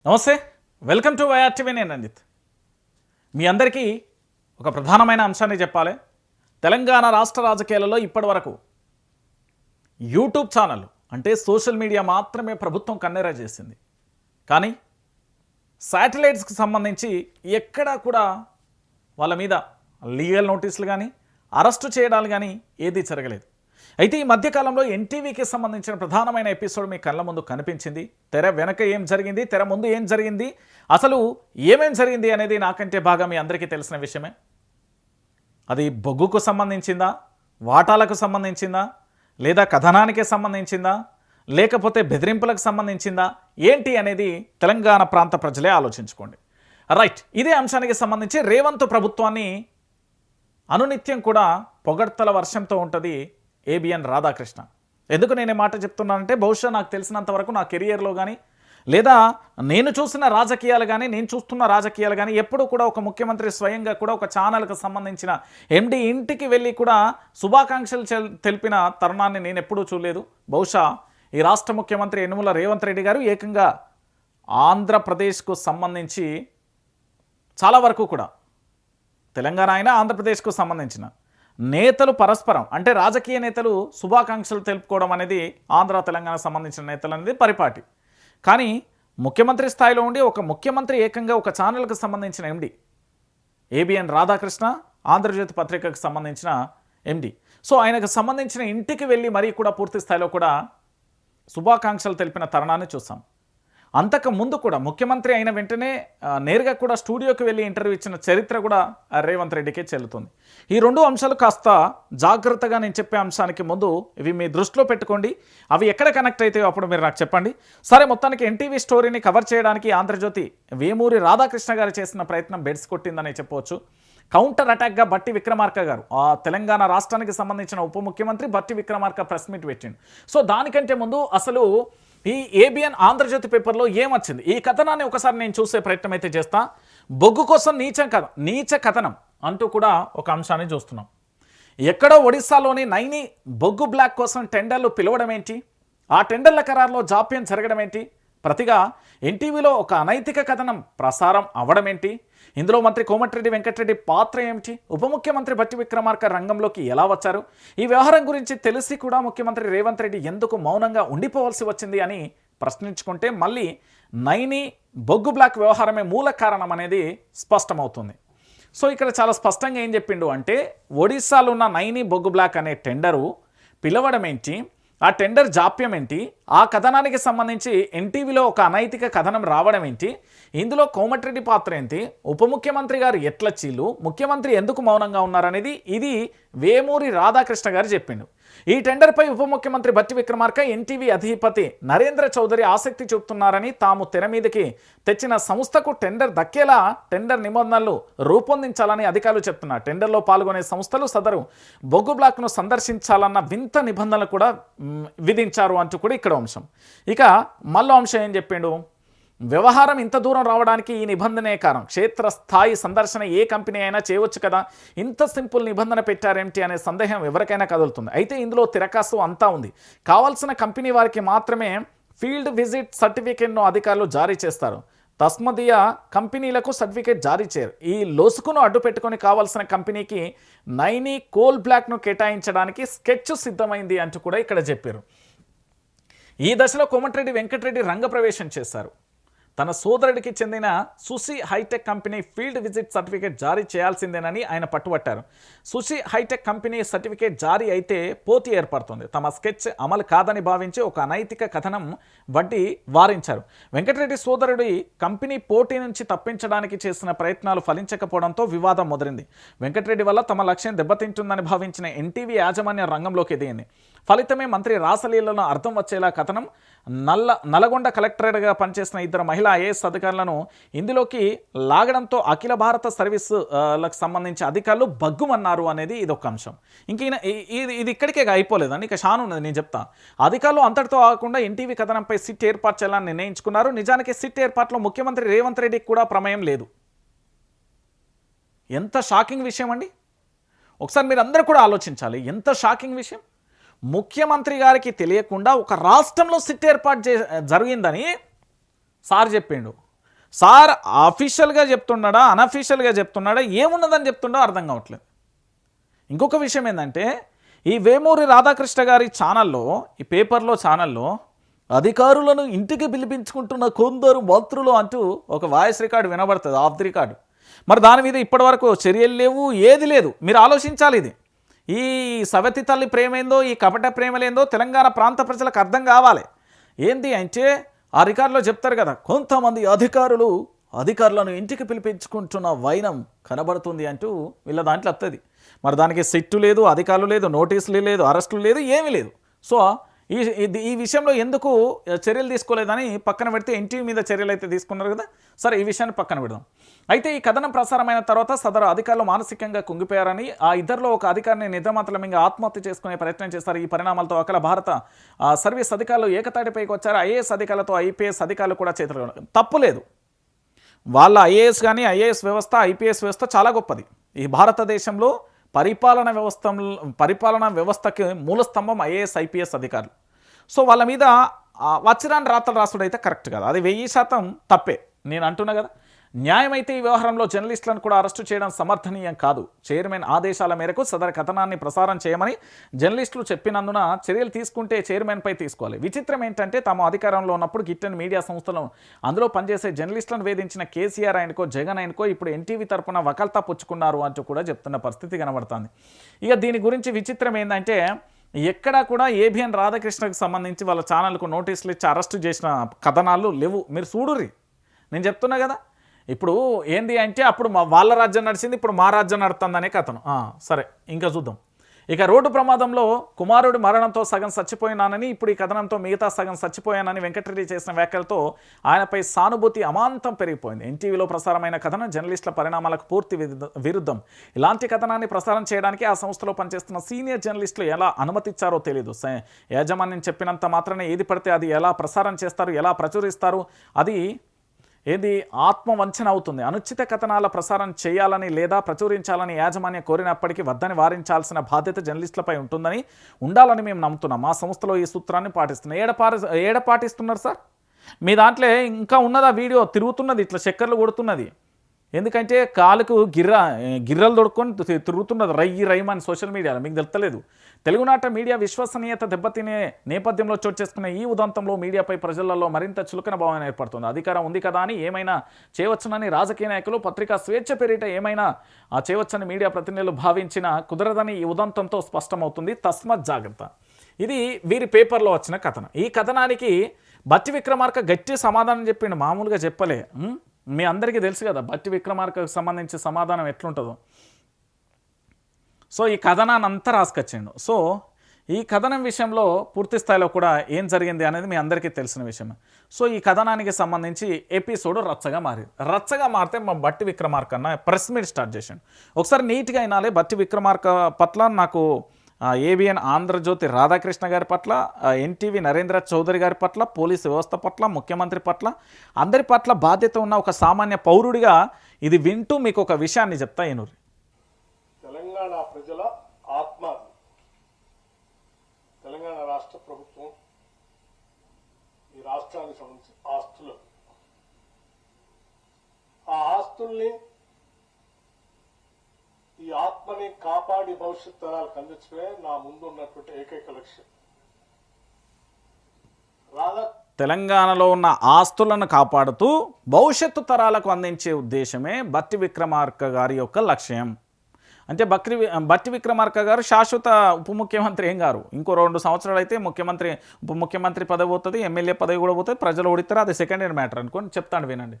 నమస్తే, welcome to YRTV. నేను రంజిత్. మీ అందరికీ ఒక ప్రధానమైన అంశాన్ని చెప్పాలి. తెలంగాణ రాష్ట్ర రాజకీయాలలో ఇప్పటి వరకు యూట్యూబ్ ఛానల్ అంటే సోషల్ మీడియా మాత్రమే ప్రభుత్వం కన్నెర చేసింది. కానీ శాటిలైట్స్కి సంబంధించి ఎక్కడా కూడా వాళ్ళ మీద లీగల్ నోటీసులు కానీ అరెస్టు చేయడాలు కానీ ఏదీ జరగలేదు. అయితే ఈ మధ్యకాలంలో ఎన్టీవీకి సంబంధించిన ప్రధానమైన ఎపిసోడ్ మీ కళ్ళ ముందు కనిపించింది. తెర వెనక ఏం జరిగింది, తెర ముందు ఏం జరిగింది, అసలు ఏమేం జరిగింది అనేది నాకంటే బాగా మీ అందరికీ తెలిసిన విషయమే. అది బొగ్గుకు సంబంధించిందా, వాటాలకు సంబంధించిందా, లేదా కథనానికి సంబంధించిందా, లేకపోతే బెదిరింపులకు సంబంధించిందా, ఏంటి అనేది తెలంగాణ ప్రాంత ప్రజలే ఆలోచించుకోండి. రైట్, ఇదే అంశానికి సంబంధించి రేవంత్ ప్రభుత్వాన్ని అనునిత్యం కూడా పొగడ్తల వర్షంతో ఉంటుంది ఏబిఎన్ రాధాకృష్ణ. ఎందుకు నేను మాట చెప్తున్నానంటే, బహుశా నాకు తెలిసినంత వరకు నా కెరియర్లో కానీ లేదా నేను చూసిన రాజకీయాలు కానీ నేను చూస్తున్న రాజకీయాలు కానీ ఎప్పుడు కూడా ఒక ముఖ్యమంత్రి స్వయంగా కూడా ఒక ఛానల్కి సంబంధించిన ఎండి ఇంటికి వెళ్ళి కూడా శుభాకాంక్షలు తెలిపిన తరుణాన్ని నేను ఎప్పుడూ చూడలేదు. బహుశా ఈ రాష్ట్ర ముఖ్యమంత్రి యనుమల రేవంత్ రెడ్డి గారు ఏకంగా ఆంధ్రప్రదేశ్కు సంబంధించి చాలా వరకు కూడా తెలంగాణ అయినా ఆంధ్రప్రదేశ్కు సంబంధించిన నేతలు పరస్పరం అంటే రాజకీయ నేతలు శుభాకాంక్షలు తెలుపుకోవడం అనేది ఆంధ్ర తెలంగాణకు సంబంధించిన నేతలు అనేది పరిపాటి. కానీ ముఖ్యమంత్రి స్థాయిలో ఉండి ఒక ముఖ్యమంత్రి ఏకంగా ఒక ఛానల్కి సంబంధించిన ఎండి ఏబిఎన్ రాధాకృష్ణ, ఆంధ్రజ్యోతి పత్రికకు సంబంధించిన ఎండి, సో ఆయనకు సంబంధించిన ఇంటికి వెళ్ళి మరీ కూడా పూర్తి స్థాయిలో కూడా శుభాకాంక్షలు తెలిపిన తరుణాన్ని చూసాం. అంతకు ముందు కూడా ముఖ్యమంత్రి అయిన వెంటనే నేరుగా కూడా స్టూడియోకి వెళ్ళి ఇంటర్వ్యూ ఇచ్చిన చరిత్ర కూడా రేవంత్ రెడ్డికే చెల్లుతుంది. ఈ రెండు అంశాలు కాస్త జాగ్రత్తగా నేను చెప్పే అంశానికి ముందు ఇవి మీ దృష్టిలో పెట్టుకోండి. అవి ఎక్కడ కనెక్ట్ అవుతాయో అప్పుడు మీరు నాకు చెప్పండి. సరే, మొత్తానికి ఎన్టీవీ స్టోరీని కవర్ చేయడానికి ఆంధ్రజ్యోతి వేమూరి రాధాకృష్ణ గారు చేసిన ప్రయత్నం బెడ్స్ కొట్టిందని చెప్పవచ్చు. కౌంటర్ అటాక్గా బట్టి విక్రమార్క గారు, ఆ తెలంగాణ రాష్ట్రానికి సంబంధించిన ఉప ముఖ్యమంత్రి బట్టి విక్రమార్క ప్రెస్ మీట్ పెట్టిండు. సో దానికంటే ముందు అసలు ఈ ఏబిఎన్ ఆంధ్రజ్యోతి పేపర్లో ఏమొచ్చింది, ఈ కథనాన్ని ఒకసారి నేను చూసే ప్రయత్నం అయితే చేస్తా. బొగ్గు కోసం నీచ కథనం అంటూ కూడా ఒక అంశాన్ని చూస్తున్నాం. ఎక్కడో ఒడిస్సాలోని నైని బొగ్గు బ్లాక్ కోసం టెండర్లు పిలవడం ఏంటి, ఆ టెండర్ల ఖరారులో జాప్యం జరగడం ఏంటి, ప్రతిగా ఎన్టీవీలో ఒక అనైతిక కథనం ప్రసారం అవ్వడం ఏంటి, ఇందులో మంత్రి కోమటిరెడ్డి వెంకటరెడ్డి పాత్ర ఏమిటి, ఉప ముఖ్యమంత్రి బట్టి విక్రమార్క రంగంలోకి ఎలా వచ్చారు, ఈ వ్యవహారం గురించి తెలిసి కూడా ముఖ్యమంత్రి రేవంత్ రెడ్డి ఎందుకు మౌనంగా ఉండిపోవాల్సి వచ్చింది అని ప్రశ్నించుకుంటే మళ్ళీ నైని బొగ్గు బ్లాక్ వ్యవహారమే మూల కారణం అనేది స్పష్టమవుతుంది. సో ఇక్కడ చాలా స్పష్టంగా ఏం చెప్పిండు అంటే, ఒడిస్సాలో ఉన్న నైని బొగ్గు బ్లాక్ అనే టెండరు పిలవడం ఏంటి, ఆ టెండర్ జాప్యం ఏంటి, ఆ కథనానికి సంబంధించి ఎన్టీవీలో ఒక అనైతిక కథనం రావడం ఏంటి, ఇందులో కోమటిరెడ్డి పాత్ర ఏంటి, ఉప ముఖ్యమంత్రి గారు ఎట్ల చీలు, ముఖ్యమంత్రి ఎందుకు మౌనంగా ఉన్నారనేది ఇది వేమూరి రాధాకృష్ణ గారు చెప్పిండు. ఈ టెండర్పై ఉప ముఖ్యమంత్రి బట్టి విక్రమార్క, ఎన్టీవీ అధిపతి నరేంద్ర చౌదరి ఆసక్తి చూపుతున్నారని, తాము తెర మీదకి తెచ్చిన సంస్థకు టెండర్ దక్కేలా టెండర్ నిబంధనలు రూపొందించాలని అధికారులు చెప్తున్నారు. టెండర్లో పాల్గొనే సంస్థలు సదరు బొగ్గు బ్లాక్ను సందర్శించాలన్న వింత నిబంధనలు కూడా విధించారు అంటూ కూడా ఇక్కడ అంశం. ఇక మళ్ళీ అంశం ఏం చెప్పిండు, వ్యవహారం ఇంత దూరం రావడానికి ఈ నిబంధనే కారణం, క్షేత్రస్థాయి సందర్శన ఏ కంపెనీ అయినా చేయవచ్చు కదా, ఇంత సింపుల్ నిబంధన పెట్టారేమిటి అనే సందేహం ఎవరికైనా కదులుతుంది. అయితే ఇందులో తిరకాసు అంతా ఉంది. కావాల్సిన కంపెనీ వారికి మాత్రమే ఫీల్డ్ విజిట్ సర్టిఫికేట్ను అధికారులు జారీ చేస్తారు. తస్మదీయ కంపెనీలకు సర్టిఫికేట్ జారీ చేయరు. ఈ లోసుకును అడ్డు పెట్టుకొని కావాల్సిన కంపెనీకి నైని కోల్ బ్లాక్ను కేటాయించడానికి స్కెచ్ సిద్ధమైంది అంటూ కూడా ఇక్కడ చెప్పారు. ఈ దశలో కోమటిరెడ్డి వెంకటరెడ్డి రంగప్రవేశం చేశారు. తన సోదరుడికి చెందిన Susi Hitech company field visit certificate జారీ చేయాల్సిందేనని ఆయన పట్టుబట్టారు. సుసి హైటెక్ కంపెనీ సర్టిఫికేట్ జారీ అయితే పోటీ ఏర్పడుతుంది. తమ స్కెచ్ అమలు కాదని భావించి ఒక అనైతిక కథనం వడ్డీ వారించారు. వెంకటరెడ్డి సోదరుడి కంపెనీ పోటీ నుంచి తప్పించడానికి చేసిన ప్రయత్నాలు ఫలించకపోవడంతో వివాదం మొదలైంది. వెంకటరెడ్డి వల్ల తమ లక్ష్యం దెబ్బతింటుందని భావించిన ఎన్టీవీ యాజమాన్యం రంగంలోకి దిగింది. ఫలితమే మంత్రి రాసలీలను అర్థం వచ్చేలా కథనం, నల్గొండ కలెక్టరేట్గా పనిచేసిన ఇద్దరు మహిళా ఐఏఎస్ అధికారులను ఇందులోకి లాగడంతో అఖిల భారత సర్వీసులకు సంబంధించి అధికారులు బగ్గుమన్నారు అనేది ఇది ఒక అంశం. ఇంక ఇది ఇక్కడికే అయిపోలేదండి, ఇక షాను ఉన్నది, నేను చెప్తా. అధికారులు అంతటితో ఆగకుండా ఎన్టీవీ కథనంపై సిట్ ఏర్పాటు చేయాలని నిర్ణయించుకున్నారు. నిజానికి సిట్ ఏర్పాటులో ముఖ్యమంత్రి రేవంత్ రెడ్డికి కూడా ప్రమేయం లేదు. ఎంత షాకింగ్ విషయం అండి, ఒకసారి మీరు అందరూ కూడా ఆలోచించాలి. ఎంత షాకింగ్ విషయం. ముఖ్యమంత్రి గారికి తెలియకుండా ఒక రాష్ట్రంలో సిట్ ఏర్పాటు జరిగిందని సార్ చెప్పిండు. సార్ అఫీషియల్గా చెప్తున్నాడా అనఫీషియల్గా చెప్తున్నాడా ఏమున్నదని చెప్తుండో అర్థం కావట్లేదు. ఇంకొక విషయం ఏంటంటే ఈ వేమూరి రాధాకృష్ణ గారి ఛానల్లో, ఈ పేపర్లో ఛానల్లో అధికారులను ఇంటికి పిలిపించుకుంటున్న కొందరు మంత్రులు అంటూ ఒక వాయిస్ రికార్డు వినబడుతుంది, ఆఫ్ ది రికార్డు. మరి దాని మీద ఇప్పటివరకు చర్యలు లేవు, ఏది లేదు. మీరు ఆలోచించాలి. ఇది ఈ సవతి తల్లి ప్రేమేందో, ఈ కపట ప్రేమలేందో తెలంగాణ ప్రాంత ప్రజలకు అర్థం కావాలి. ఏంటి అంటే ఆ రికార్డులో చెప్తారు కదా, కొంతమంది అధికారులను ఇంటికి పిలిపించుకుంటున్న వైనం కనబడుతుంది అంటూ వీళ్ళ దాంట్లో వస్తుంది. మరి దానికి సిట్టు లేదు, అధికారులు లేదు, నోటీసులు లేదు, అరెస్టులు లేదు, ఏమీ లేదు. సో ఈ విషయంలో ఎందుకు చర్యలు తీసుకోలేదని పక్కన పెడితే ఎన్టీవీ మీద చర్యలు అయితే తీసుకున్నారు కదా. సరే, ఈ విషయాన్ని పక్కన పెడదాం. అయితే ఈ కథనం ప్రసారమైన తర్వాత సదరు అధికారులు మానసికంగా కుంగిపోయారని, ఆ ఇద్దరిలో ఒక అధికారిని నిద్రమాతల మీద ఆత్మహత్య చేసుకునే ప్రయత్నం చేశారు. ఈ పరిణామాలతో అఖిల భారత సర్వీస్ అధికారులు ఏకతాటిపైకి వచ్చారు. ఐఏఎస్ అధికారులతో ఐపీఎస్ అధికారులు కూడా చేతులు తప్పులేదు. వాళ్ళ ఐఏఎస్ కానీ ఐఏఎస్ వ్యవస్థ, ఐపీఎస్ వ్యవస్థ చాలా గొప్పది. ఈ భారతదేశంలో పరిపాలనా వ్యవస్థకి మూలస్తంభం ఐఏఎస్ ఐపీఎస్ అధికారులు. సో వాళ్ళ మీద వచ్చిరాని రాతలు రాసుడు అయితే కరెక్ట్ కాదు, అది 1000% తప్పే. నేను అంటున్నా కదా, న్యాయమైతే ఈ వ్యవహారంలో జర్నలిస్టులను కూడా అరెస్టు చేయడం సమర్థనీయం కాదు. చైర్మన్ ఆదేశాల మేరకు సదరు కథనాన్ని ప్రసారం చేయమని జర్నలిస్టులు చెప్పినందున చర్యలు తీసుకుంటే చైర్మన్పై తీసుకోవాలి. విచిత్రం ఏంటంటే తాము అధికారంలో ఉన్నప్పుడు గిట్టని మీడియా సంస్థలను అందులో పనిచేసే జర్నలిస్టులను వేధించిన కేసీఆర్ ఆయనకో జగన్ ఆయనకో ఇప్పుడు ఎన్టీవీ తరపున వకల్తా పుచ్చుకున్నారు అంటూ కూడా చెప్తున్న పరిస్థితి కనబడుతుంది. ఇక దీని గురించి విచిత్రం ఏంటంటే ఎక్కడా కూడా ఏబిఎన్ రాధాకృష్ణకు సంబంధించి వాళ్ళ ఛానల్కు నోటీసులు ఇచ్చి అరెస్టు చేసిన కథనాలు లేవు. మీరు చూడుర్రి, నేను చెప్తున్నా కదా. ఇప్పుడు ఏంది అంటే అప్పుడు వాళ్ళ రాజ్యం నడిచింది, ఇప్పుడు మా రాజ్యం నడుతుందనే కథను. సరే, ఇంకా చూద్దాం. ఇక రోడ్డు ప్రమాదంలో కుమారుడి మరణంతో సగం చచ్చిపోయినానని, ఇప్పుడు ఈ కథనంతో మిగతా సగం చచ్చిపోయానని వెంకటరెడ్డి చేసిన వ్యాఖ్యలతో ఆయనపై సానుభూతి అమాంతం పెరిగిపోయింది. ఎన్టీవీలో ప్రసారమైన కథనం జర్నలిస్టుల పరిణామాలకు పూర్తి విరుద్ధం. ఇలాంటి కథనాన్ని ప్రసారం చేయడానికి ఆ సంస్థలో పనిచేస్తున్న సీనియర్ జర్నలిస్టులు ఎలా అనుమతిచ్చారో తెలియదు. యాజమాన్యం చెప్పినంత మాత్రమే ఏది పడితే అది ఎలా ప్రసారం చేస్తారు, ఎలా ప్రచురిస్తారు, అది ఏది ఆత్మవంచన అవుతుంది. అనుచిత కథనాల ప్రసారం చేయాలని లేదా ప్రచురించాలని యాజమాన్యం కోరినప్పటికీ వద్దని వారించాల్సిన బాధ్యత జర్నలిస్టులపై ఉండాలని మేము నమ్ముతున్నాం. మా సంస్థలో ఈ సూత్రాన్ని పాటిస్తున్నాం. ఏడ పాటిస్తున్నారు సార్? మీ దాంట్లో ఇంకా ఉన్నదా వీడియో తిరుగుతున్నది, ఇట్లా చక్కర్లు కొడుతున్నది. ఎందుకంటే కాలుకు గిర్రలు దొడుక్కొని తిరుగుతున్నది రైమని సోషల్ మీడియాలో, మీకు తెలుస్తలేదు. తెలుగునాట మీడియా విశ్వసనీయత దెబ్బతినే నేపథ్యంలో చోటు చేసుకున్న ఈ ఉదంతంలో మీడియాపై ప్రజలలో మరింత చులకన భావన ఏర్పడుతుంది. అధికారం ఉంది కదా అని ఏమైనా చేయవచ్చునని రాజకీయ నాయకులు, పత్రికా స్వేచ్ఛ పేరిట ఏమైనా చేయవచ్చని మీడియా ప్రతినిధులు భావించిన కుదరదని ఈ ఉదంతంతో స్పష్టమవుతుంది. తస్మత్ జాగ్రత్త. ఇది వీరి పేపర్లో వచ్చిన కథనం. ఈ కథనానికి బట్టి విక్రమార్క గట్టి సమాధానం చెప్పిండు, మామూలుగా చెప్పలే. మీ అందరికీ తెలుసు కదా బట్టి విక్రమార్కకు సంబంధించి సమాధానం ఎట్లుంటుందో. సో ఈ కథనాన్ని అంతా రాసుకొచ్చిండు. సో ఈ కథనం విషయంలో పూర్తి స్థాయిలో కూడా ఏం జరిగింది అనేది మీ అందరికీ తెలిసిన విషయమే. సో ఈ కథనానికి సంబంధించి ఎపిసోడ్ రచ్చగా మారితే మా బట్టి విక్రమార్క అన్న ప్రెస్ మీట్ స్టార్ట్ చేసిండు. ఒకసారి నీట్గా అయినాలే. బట్టి విక్రమార్క పట్ల నాకు ఏబిఎన్ ఆంధ్రజ్యోతి రాధాకృష్ణ గారి పట్ల, ఎన్టీవీ నరేంద్ర చౌదరి గారి పట్ల, పోలీసు వ్యవస్థ పట్ల, ముఖ్యమంత్రి పట్ల, అందరి పట్ల బాధ్యత ఉన్న ఒక సామాన్య పౌరుడిగా ఇది వింటూ మీకు ఒక విషయాన్ని చెప్తా. ఏనూరి తెలంగాణ ప్రజల ఆత్మ, తెలంగాణ రాష్ట్ర ప్రభుత్వం ఈ రాష్ట్రానికి సంబంధించిన ఆస్తులు, ఆ ఆస్తుల్ని, ఈ ఆత్మని కాపాడి భవిష్యత్ తరాలకు అందించడమే నా ముందు ఉన్నటువంటి ఏకైక లక్ష్యం. తెలంగాణలో ఉన్న ఆస్తులను కాపాడుతూ భవిష్యత్తు తరాలకు అందించే ఉద్దేశమే బట్టి విక్రమార్క గారి యొక్క లక్ష్యం. అంటే బట్టి విక్రమార్క గారు శాశ్వత ఉప ముఖ్యమంత్రి ఏం గారు. ఇంకో 2 సంవత్సరాలు అయితే ఉప ముఖ్యమంత్రి పదవి పోతుంది, ఎమ్మెల్యే పదవి కూడా పోతుంది, ప్రజలు ఓడిస్తారు. అది సెకండ్ ఇయర్ మ్యాటర్ అనుకోని చెప్తాను, వినండి.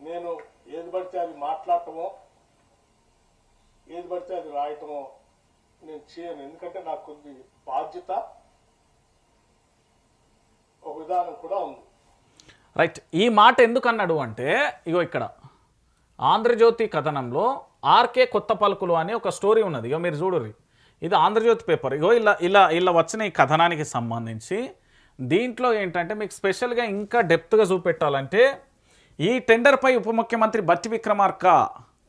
నేను ఏది పడితే అది మాట్లాడటమో, ఏది పడితే అది రాయటమో నేను చేయను. ఎందుకంటే నాకు కొద్ది బాధ్యత, ఒక విధానం కూడా ఉంది. రైట్. ఈ మాట ఎందుకు అన్నాడు అంటే, ఇగో ఇక్కడ ఆంధ్రజ్యోతి కథనంలో ఆర్కే కొత్త పలుకులు అని ఒక స్టోరీ ఉన్నది. ఇగో మీరు చూడరు, ఇది ఆంధ్రజ్యోతి పేపర్. ఇగో ఇలా వచ్చిన ఈ కథనానికి సంబంధించి దీంట్లో ఏంటంటే మీకు స్పెషల్గా ఇంకా డెప్త్గా చూపెట్టాలంటే, ఈ టెండర్పై ఉప ముఖ్యమంత్రి బట్టి విక్రమార్క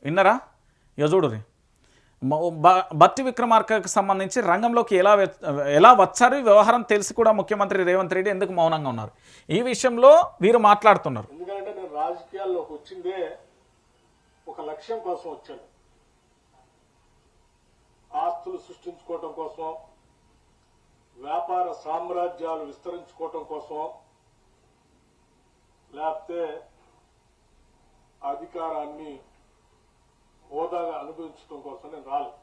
విన్నరా? ఇక చూడురి, బట్టి విక్రమార్కకు సంబంధించి రంగంలోకి ఎలా వచ్చారు, ఈ వ్యవహారం తెలిసి కూడా ముఖ్యమంత్రి రేవంత్ రెడ్డి ఎందుకు మౌనంగా ఉన్నారు? ఈ విషయంలో వీరు మాట్లాడుతున్నారు. ఎందుకంటే నేను రాజకీయాల్లోకి వచ్చిందే ఒక లక్ష్యం కోసం వచ్చాను. ఆస్తులు సృష్టించుకోవటం కోసం, వ్యాపార సామ్రాజ్యాలు విస్తరించుకోవటం కోసం, లేకపోతే అధికారాన్ని హోదాగా అనుభవించడం కోసం నేను రాలేదు.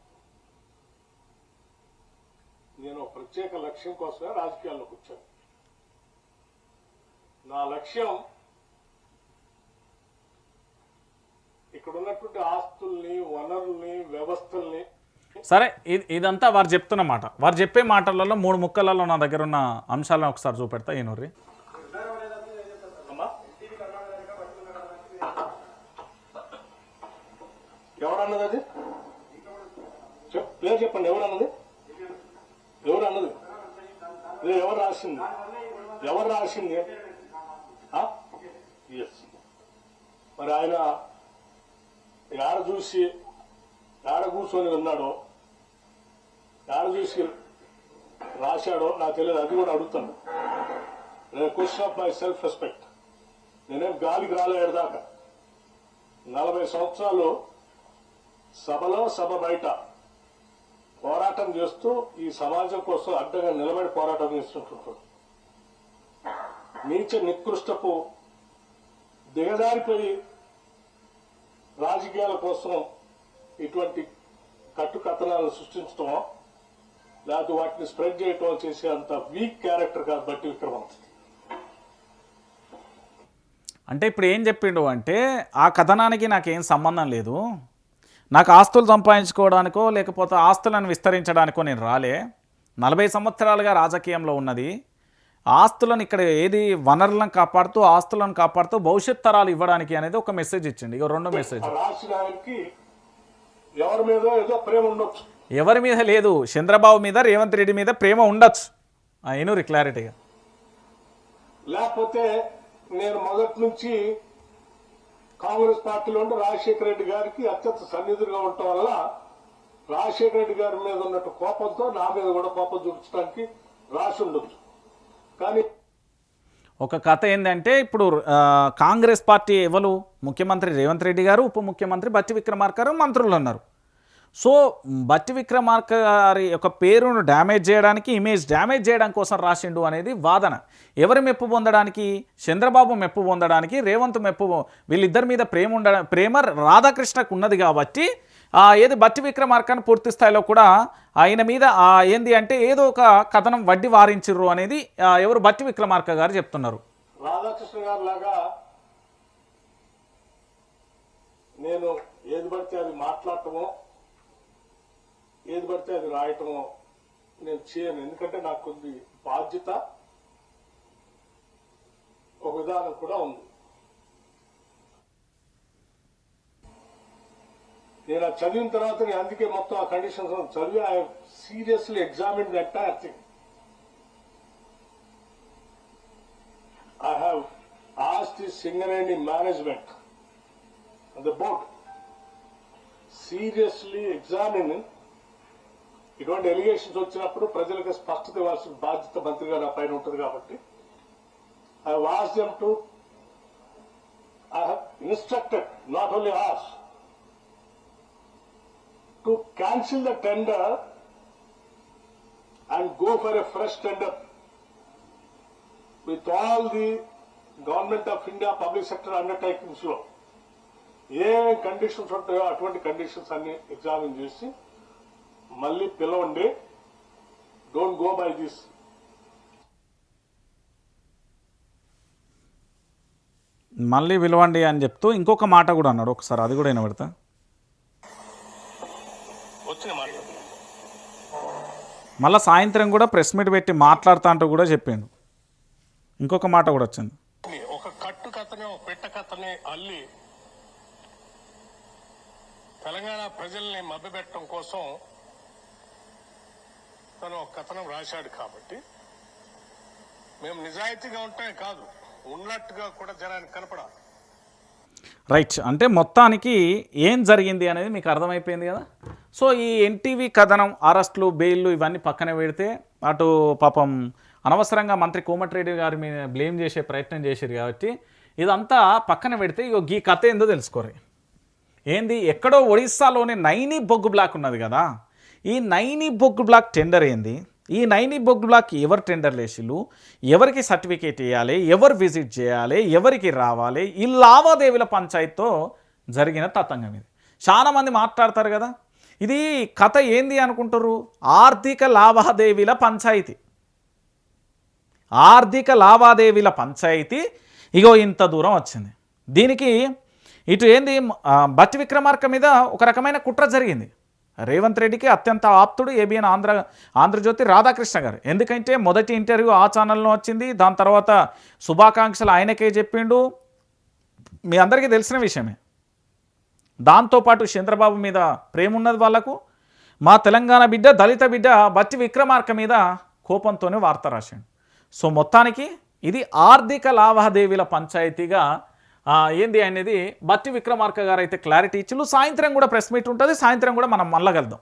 నేను ప్రత్యేక లక్ష్యం కోసమే రాజకీయాల్లోకి వచ్చాను. నా లక్ష్యం ఇక్కడ ఉన్నటువంటి ఆస్తుల్ని, వనరుల్ని, వ్యవస్థల్ని. సరే, ఇదంతా వారు చెప్తున్న మాట. వారు చెప్పే మాటలలో 3 ముక్కలలో నా దగ్గర ఉన్న అంశాలను ఒకసారి చూపెడతా. ఏనూరి ఎవరన్నది? అది పేరు చెప్పండి. ఎవరన్నది? ఎవరన్నది? ఎవరు రాసింది? ఎవరు రాసింది? మరి ఆయన ఆడ చూసి ఆడ కూర్చొని విన్నాడో, ఆడ చూసి రాశాడో నాకు తెలియదు. అది కూడా అడుగుతాను. Question of my self respect. నేనేం గాలికి రాలేడు దాకా 40 సంవత్సరాలు సభలో, సభ బయట పోరాటం చేస్తూ ఈ సమాజం కోసం అడ్డగా నిలబడి పోరాటం చేస్తుంటుంటాడు. నీచ నికృష్టపు దిగజారిపోయి రాజకీయాల కోసం ఇటువంటి కట్టుకథనాలను సృష్టించడమో లేకపోతే వాటిని స్ప్రెడ్ చేయటం చేసే అంత వీక్ క్యారెక్టర్ కాదు బట్టి విక్రమార్క. అంటే ఇప్పుడు ఏం చెప్పిండు అంటే, ఆ కథనానికి నాకేం సంబంధం లేదు, నాకు ఆస్తులు సంపాదించుకోవడానికో లేకపోతే ఆస్తులను విస్తరించడానికో నేను రాలే. 40 సంవత్సరాలుగా రాజకీయంలో ఉన్నది. ఆస్తులను ఇక్కడ ఏది వనరులను కాపాడుతూ, ఆస్తులను కాపాడుతూ భవిష్యత్ తరాలు ఇవ్వడానికి అనేది ఒక మెసేజ్ ఇచ్చింది. ఇక 2వ మెసేజ్, ఎవరి మీద ఏదో ప్రేమ ఉండొచ్చు, ఎవరి మీద లేదు, చంద్రబాబు మీద, రేవంత్ రెడ్డి మీద ప్రేమ ఉండొచ్చు. ఏనూరి క్లారిటీగా. లేకపోతే నేను మొదటి నుంచి కాంగ్రెస్ పార్టీలో ఉంటే రాజశేఖర రెడ్డి గారికి అత్యంత సన్నిధులుగా ఉండటం వల్ల రాజశేఖర రెడ్డి గారి మీద ఉన్నట్టు కోపంతో నా మీద కూడా కోపం చూపించడానికి రాసి ఉండొచ్చు. కానీ ఒక కథ ఏంటంటే, ఇప్పుడు కాంగ్రెస్ పార్టీ ఎవరు, ముఖ్యమంత్రి రేవంత్ రెడ్డి గారు, ఉప ముఖ్యమంత్రి బట్టి విక్రమార్క గారు, మంత్రులు ఉన్నారు. సో బట్టి విక్రమార్క గారి యొక్క పేరును డ్యామేజ్ చేయడానికి, ఇమేజ్ డ్యామేజ్ చేయడం కోసం రాసిండు అనేది వాదన. ఎవరి మెప్పు పొందడానికి? చంద్రబాబు మెప్పు పొందడానికి, రేవంత్ మెప్పు, వీళ్ళిద్దరి మీద ప్రేమ రాధాకృష్ణకు ఉన్నది కాబట్టి ఏది బట్టి విక్రమార్కను పూర్తి స్థాయిలో కూడా ఆయన మీద ఏంది అంటే ఏదో ఒక కథనం వడ్డీ వారించిర్రు అనేది ఎవరు బట్టి విక్రమార్క గారు చెప్తున్నారు. రాధాకృష్ణ గారు లాగా నేను ఏది పడితే అది మాట్లాడటమో, ఏది పడితే అది రాయటమో నేను చేయను. ఎందుకంటే నాకు కొద్ది బాధ్యత, ఒక విధానం కూడా ఉంది. నేను అది చదివిన తర్వాత నేను అందుకే మొత్తం ఆ కండిషన్స్ చదివి I seriously examine the entire thing. I have asked the Singareni management and the board seriously examining ఇటువంటి ఎలిగేషన్స్ వచ్చినప్పుడు ప్రజలకు స్పష్టత ఇవ్వాల్సిన బాధ్యత మంత్రిగా నా పైన ఉంటుంది కాబట్టి I have asked them to, I have instructed, not only asked, to cancel the tender and go for a fresh tender with all the Government of India public sector undertakings లో ఏ కండిషన్స్ ఉంటాయో అటువంటి conditions అన్ని examine చేసి మళ్ళీ పిలవండి. Don't go by this. మళ్ళీ పిలవండి అని చెప్తూ ఇంకొక మాట కూడా అన్నాడు. ఒకసారి అది కూడా వినబెడతా. మళ్ళీ సాయంత్రం కూడా ప్రెస్ మీట్ పెట్టి మాట్లాడుతా అంటూ కూడా చెప్పిండు. ఇంకొక మాట కూడా వచ్చింది. ఒక కట్టు కథని, ఒక పెట్ట కథని అల్లి తెలంగాణ ప్రజల్ని మభ్యపెట్టడం కోసం తను ఒక కథనం రాశాడు. కాబట్టి మేము నిజాయితీగా ఉంటామే కాదు, ఉన్నట్టుగా కూడా జనానికి కనపడాలి. రైట్. అంటే మొత్తానికి ఏం జరిగింది అనేది మీకు అర్థమైపోయింది కదా. సో ఈ ఎన్టీవీ కథనం, అరెస్టులు, బెయిల్లు ఇవన్నీ పక్కన పెడితే అటు పాపం అనవసరంగా మంత్రి కోమటిరెడ్డి గారి మీద బ్లేమ్ చేసే ప్రయత్నం చేశారు కాబట్టి ఇదంతా పక్కన పెడితే ఇగో ఈ కథ ఏందో తెలుసుకోరు. ఏంది, ఎక్కడో ఒడిస్సాలోని నైని బొగ్గు బ్లాక్ ఉన్నది కదా, ఈ నైని బొగ్గు బ్లాక్ టెండర్ ఏంది, ఈ నైని బొగ్గు బ్లాక్ ఎవరు టెండర్ వేసిళ్ళు, ఎవరికి సర్టిఫికేట్ ఇవ్వాలి, ఎవరు విజిట్ చేయాలి, ఎవరికి రావాలి, ఈ లావాదేవీల పంచాయతీతో జరిగిన తతంగం ఇది. చాలామంది మాట్లాడతారు కదా, ఇది కథ ఏంది అనుకుంటారు, ఆర్థిక లావాదేవీల పంచాయతీ. ఆర్థిక లావాదేవీల పంచాయతీ ఇగో ఇంత దూరం వచ్చింది. దీనికి ఇటు ఏంది, బట్టి విక్రమార్క మీద ఒక రకమైన కుట్ర జరిగింది. రేవంత్ రెడ్డికి అత్యంత ఆప్తుడు ఏబిఎన్ ఆంధ్రజ్యోతి రాధాకృష్ణ గారు. ఎందుకంటే మొదటి ఇంటర్వ్యూ ఆ ఛానల్లో వచ్చింది, దాని తర్వాత శుభాకాంక్షలు ఆయనకే చెప్పిండు, మీ అందరికీ తెలిసిన విషయమే. దాంతోపాటు చంద్రబాబు మీద ప్రేమ ఉన్నది వాళ్ళకు. మా తెలంగాణ బిడ్డ, దళిత బిడ్డ బట్టి విక్రమార్క మీద కోపంతోనే వార్త రాశాడు. సో మొత్తానికి ఇది ఆర్థిక లావాదేవీల పంచాయతీగా ఏంది అనేది బట్టి విక్రమార్క గారు అయితే క్లారిటీ ఇచ్చిళ్ళు. సాయంత్రం కూడా ప్రెస్ మీట్ ఉంటుంది, సాయంత్రం కూడా మనం మళ్ళా కలుద్దాం.